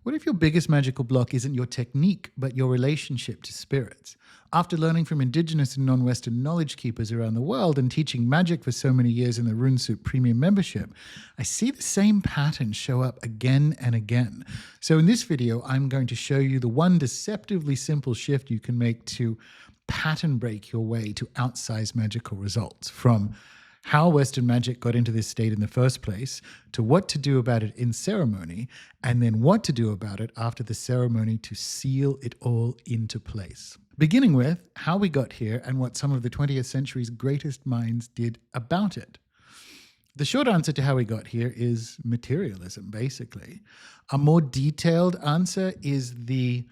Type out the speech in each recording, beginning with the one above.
What if your biggest magical block isn't your technique, but your relationship to spirits? After learning from indigenous and non-Western knowledge keepers around the world and teaching magic for so many years in the Rune Soup Premium membership, I see the same pattern show up again and again. So in this video, I'm going to show you the one deceptively simple shift you can make to pattern break your way to outsized magical results, from how Western magic got into this state in the first place, to what to do about it in ceremony, and then what to do about it after the ceremony to seal it all into place. Beginning with how we got here and what some of the 20th century's greatest minds did about it. The short answer to how we got here is materialism, basically. A more detailed answer is the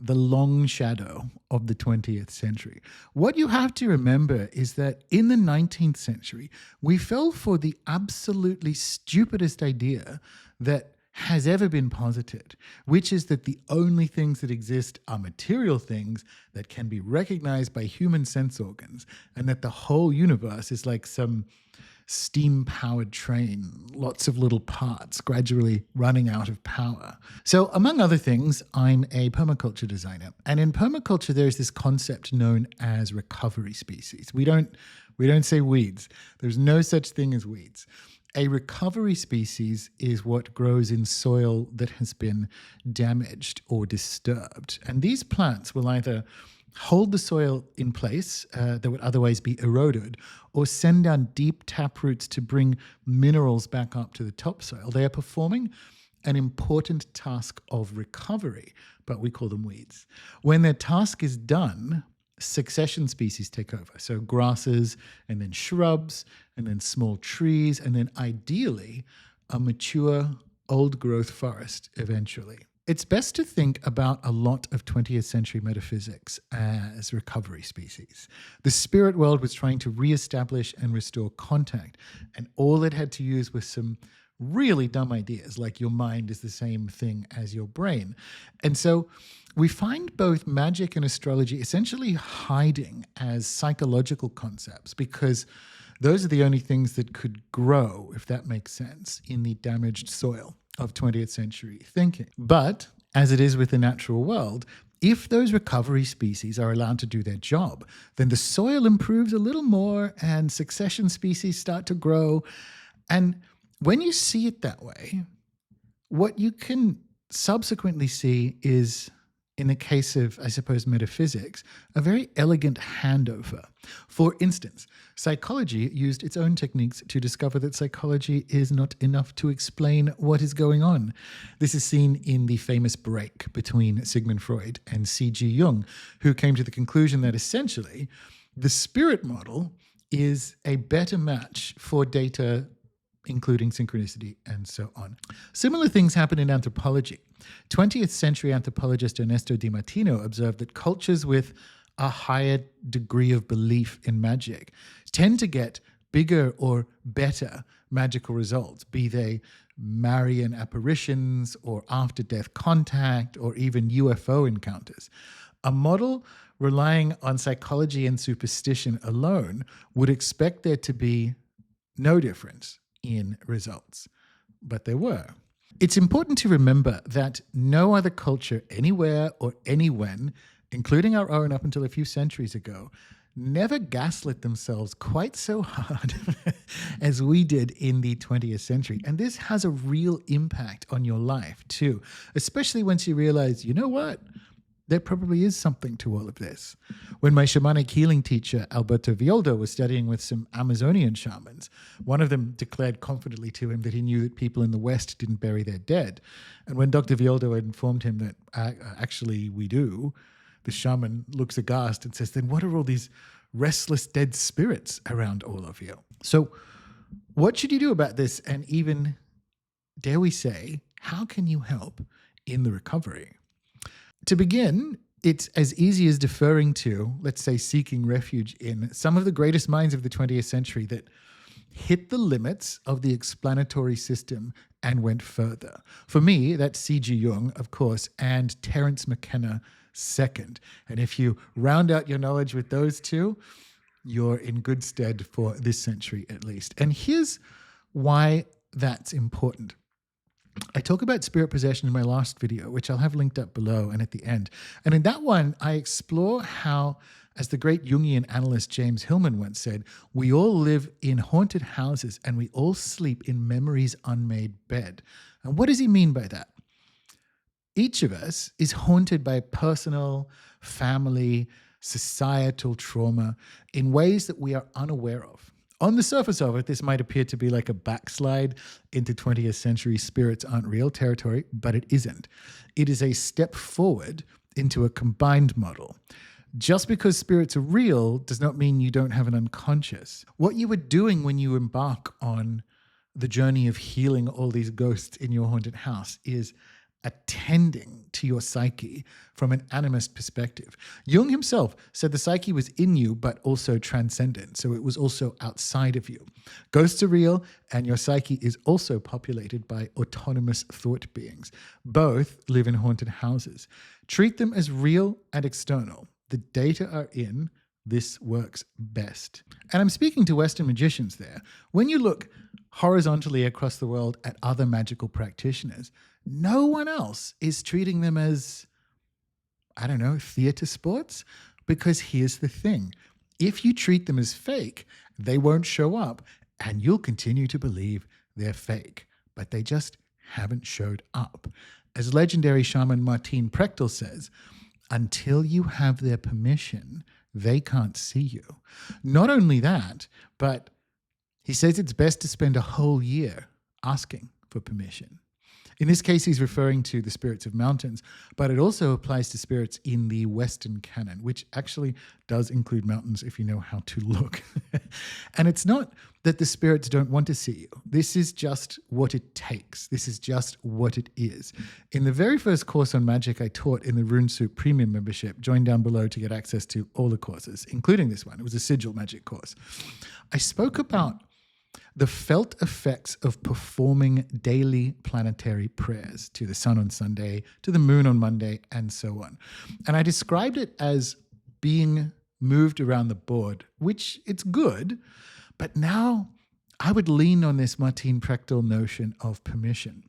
long shadow of the 20th century. What you have to remember is that in the 19th century, we fell for the absolutely stupidest idea that has ever been posited, which is that the only things that exist are material things that can be recognized by human sense organs, and that the whole universe is like some steam-powered train, lots of little parts gradually running out of power. So among other things, I'm a permaculture designer. And in permaculture, there's this concept known as recovery species. We don't say weeds. There's no such thing as weeds. A recovery species is what grows in soil that has been damaged or disturbed. And these plants will either hold the soil in place that would otherwise be eroded, or send down deep tap roots to bring minerals back up to the topsoil. They are performing an important task of recovery, but we call them weeds. When their task is done, succession species take over. So grasses, and then shrubs, and then small trees, and then ideally a mature old growth forest eventually. It's best to think about a lot of 20th century metaphysics as recovery species. The spirit world was trying to reestablish and restore contact, and all it had to use was some really dumb ideas, like your mind is the same thing as your brain. And so we find both magic and astrology essentially hiding as psychological concepts, because those are the only things that could grow, if that makes sense, in the damaged soil of 20th century thinking. But as it is with the natural world, if those recovery species are allowed to do their job, then the soil improves a little more and succession species start to grow. And when you see it that way, what you can subsequently see is, in the case of, I suppose, metaphysics, a very elegant handover. For instance, psychology used its own techniques to discover that psychology is not enough to explain what is going on. This is seen in the famous break between Sigmund Freud and C.G. Jung, who came to the conclusion that essentially the spirit model is a better match for data including synchronicity and so on. Similar things happen in anthropology. 20th century anthropologist Ernesto Di Martino observed that cultures with a higher degree of belief in magic tend to get bigger or better magical results, be they Marian apparitions or after-death contact or even UFO encounters. A model relying on psychology and superstition alone would expect there to be no difference in results, but there were. It's important to remember that no other culture anywhere or anywhen, including our own up until a few centuries ago, never gaslit themselves quite so hard as we did in the 20th century. And this has a real impact on your life too, especially once you realize, you know what? There probably is something to all of this. When my shamanic healing teacher, Alberto Violdo, was studying with some Amazonian shamans, one of them declared confidently to him that he knew that people in the West didn't bury their dead. And when Dr. Violdo had informed him that actually we do, the shaman looks aghast and says, then what are all these restless dead spirits around all of you? So what should you do about this? And even, dare we say, how can you help in the recovery? To begin, it's as easy as deferring to, let's say, seeking refuge in some of the greatest minds of the 20th century that hit the limits of the explanatory system and went further. For me, that's C.G. Jung, of course, and Terence McKenna second. And if you round out your knowledge with those two, you're in good stead for this century at least. And here's why that's important. I talk about spirit possession in my last video, which I'll have linked up below and at the end. And in that one, I explore how, as the great Jungian analyst James Hillman once said, we all live in haunted houses and we all sleep in memory's unmade bed. And what does he mean by that? Each of us is haunted by personal, family, societal trauma in ways that we are unaware of. On the surface of it, this might appear to be like a backslide into 20th century spirits aren't real territory, but it isn't. It is a step forward into a combined model. Just because spirits are real does not mean you don't have an unconscious. What you are doing when you embark on the journey of healing all these ghosts in your haunted house is attending to your psyche from an animist perspective. Jung himself said the psyche was in you, but also transcendent. So it was also outside of you. Ghosts are real, and your psyche is also populated by autonomous thought beings. Both live in haunted houses. Treat them as real and external. The data are in. This works best. And I'm speaking to Western magicians there. When you look horizontally across the world at other magical practitioners, no one else is treating them as, I don't know, theater sports. Because here's the thing. If you treat them as fake, they won't show up and you'll continue to believe they're fake. But they just haven't showed up. As legendary shaman Martin Prechtel says, until you have their permission, they can't see you. Not only that, but he says it's best to spend a whole year asking for permission. In this case, he's referring to the spirits of mountains, but it also applies to spirits in the Western canon, which actually does include mountains if you know how to look. And it's not that the spirits don't want to see you. This is just what it takes. This is just what it is. In the very first course on magic I taught in the Rune Soup Premium membership, join down below to get access to all the courses, including this one. It was a sigil magic course. I spoke about the felt effects of performing daily planetary prayers to the sun on Sunday, to the moon on Monday, and so on. And I described it as being moved around the board, which it's good, but now I would lean on this Martin Prechtel notion of permission.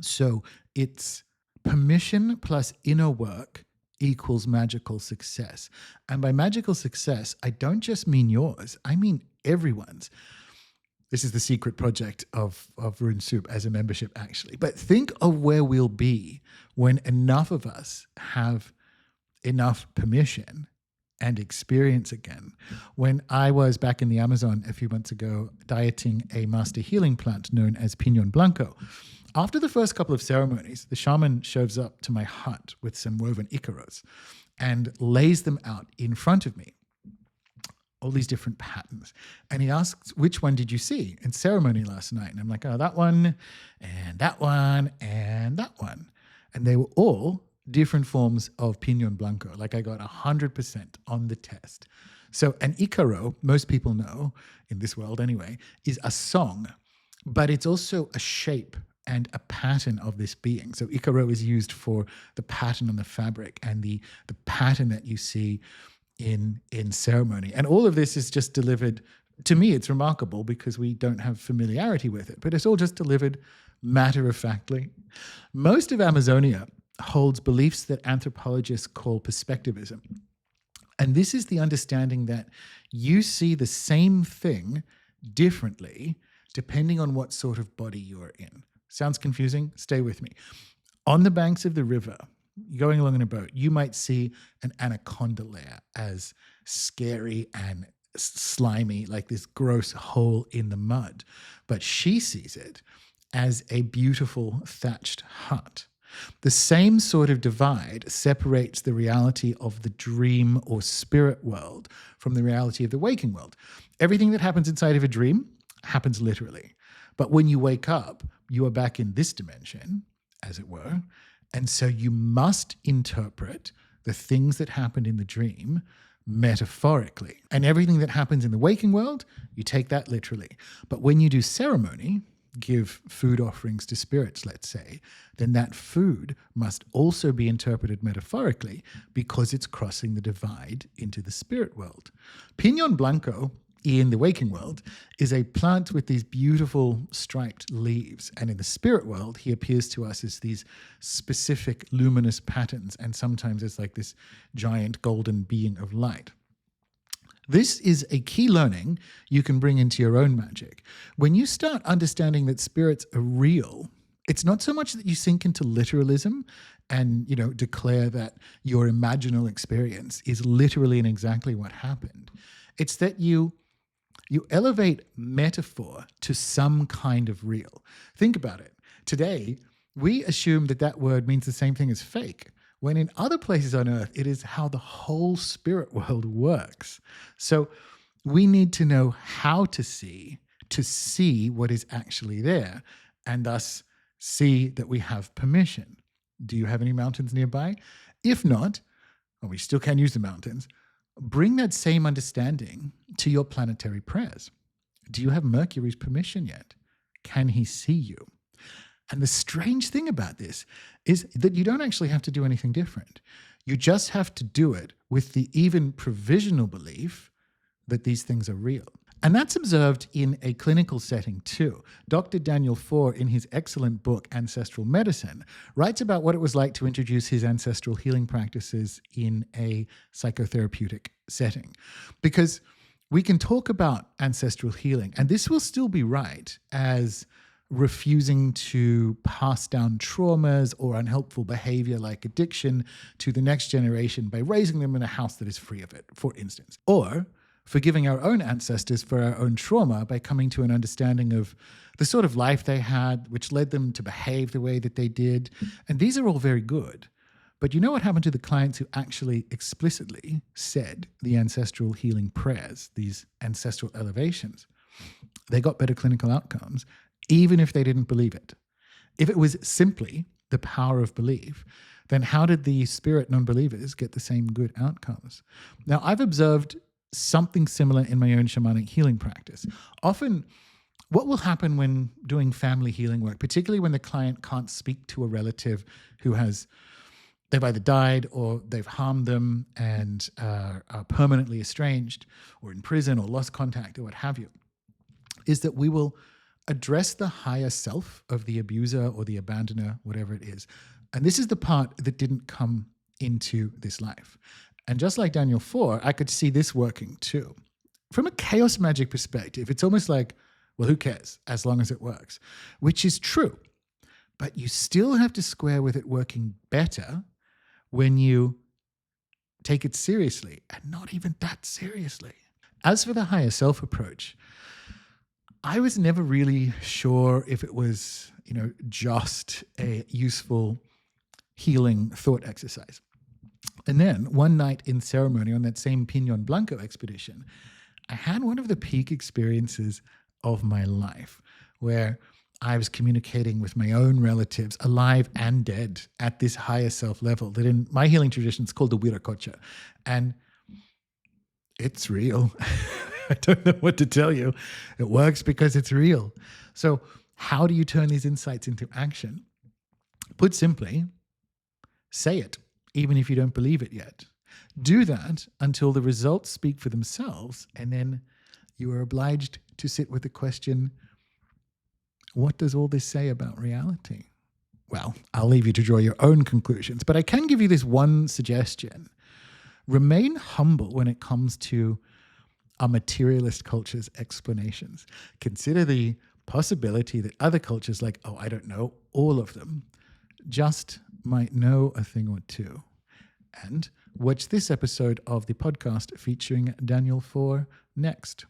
So it's permission plus inner work equals magical success. And by magical success, I don't just mean yours, I mean everyone's. This is the secret project of Rune Soup as a membership, actually. But think of where we'll be when enough of us have enough permission and experience again. When I was back in the Amazon a few months ago, dieting a master healing plant known as Pinon Blanco, after the first couple of ceremonies, the shaman shows up to my hut with some woven icaros and lays them out in front of me. All these different patterns. And he asks, which one did you see in ceremony last night? And I'm like, oh, that one, and that one, and that one. And they were all different forms of Pinon Blanco. Like I got 100% on the test. So an icaro, most people know, in this world anyway, is a song, but it's also a shape and a pattern of this being. So icaro is used for the pattern on the fabric and the pattern that you see in ceremony. And all of this is just delivered, to me it's remarkable because we don't have familiarity with it, but it's all just delivered matter-of-factly. Most of Amazonia holds beliefs that anthropologists call perspectivism. And this is the understanding that you see the same thing differently depending on what sort of body you're in. Sounds confusing? Stay with me. On the banks of the river, going along in a boat, you might see an anaconda lair as scary and slimy, like this gross hole in the mud. But she sees it as a beautiful thatched hut. The same sort of divide separates the reality of the dream or spirit world from the reality of the waking world. Everything that happens inside of a dream happens literally. But when you wake up, you are back in this dimension, as it were. And so you must interpret the things that happened in the dream metaphorically. And everything that happens in the waking world, you take that literally. But when you do ceremony, give food offerings to spirits, let's say, then that food must also be interpreted metaphorically because it's crossing the divide into the spirit world. Pinon Blanco in the waking world is a plant with these beautiful striped leaves. And in the spirit world, he appears to us as these specific luminous patterns, and sometimes as like this giant golden being of light. This is a key learning you can bring into your own magic. When you start understanding that spirits are real, it's not so much that you sink into literalism and, declare that your imaginal experience is literally and exactly what happened. It's that you elevate metaphor to some kind of real. Think about it. Today, we assume that word means the same thing as fake, when in other places on earth, it is how the whole spirit world works. So we need to know how to see what is actually there, and thus see that we have permission. Do you have any mountains nearby? If not, we still can use the mountains. Bring that same understanding to your planetary prayers. Do you have Mercury's permission yet? Can he see you? And the strange thing about this is that you don't actually have to do anything different. You just have to do it with the even provisional belief that these things are real. And that's observed in a clinical setting too. Dr. Daniel Foor, in his excellent book, Ancestral Medicine, writes about what it was like to introduce his ancestral healing practices in a psychotherapeutic setting. Because we can talk about ancestral healing, and this will still be right as refusing to pass down traumas or unhelpful behavior like addiction to the next generation by raising them in a house that is free of it, for instance. Or forgiving our own ancestors for our own trauma by coming to an understanding of the sort of life they had, which led them to behave the way that they did. And these are all very good. But you know what happened to the clients who actually explicitly said the ancestral healing prayers, these ancestral elevations? They got better clinical outcomes, even if they didn't believe it. If it was simply the power of belief, then how did the spirit non-believers get the same good outcomes? Now, I've observed something similar in my own shamanic healing practice. Often, what will happen when doing family healing work, particularly when the client can't speak to a relative who they've either died or they've harmed them and are permanently estranged or in prison or lost contact or what have you, is that we will address the higher self of the abuser or the abandoner, whatever it is. And this is the part that didn't come into this life. And just like Daniel Foor, I could see this working too. From a chaos magic perspective, it's almost like, well, who cares as long as it works, which is true. But you still have to square with it working better when you take it seriously, and not even that seriously. As for the higher self approach, I was never really sure if it was, just a useful healing thought exercise. And then one night in ceremony on that same Pinon Blanco expedition, I had one of the peak experiences of my life where I was communicating with my own relatives, alive and dead, at this higher self level that in my healing tradition is called the Wiracocha. And it's real. I don't know what to tell you. It works because it's real. So how do you turn these insights into action? Put simply, say it, even if you don't believe it yet. Do that until the results speak for themselves, and then you are obliged to sit with the question, what does all this say about reality? Well, I'll leave you to draw your own conclusions, but I can give you this one suggestion. Remain humble when it comes to our materialist culture's explanations. Consider the possibility that other cultures, like, I don't know, all of them, just might know a thing or two. And watch this episode of the podcast featuring Daniel Foor next.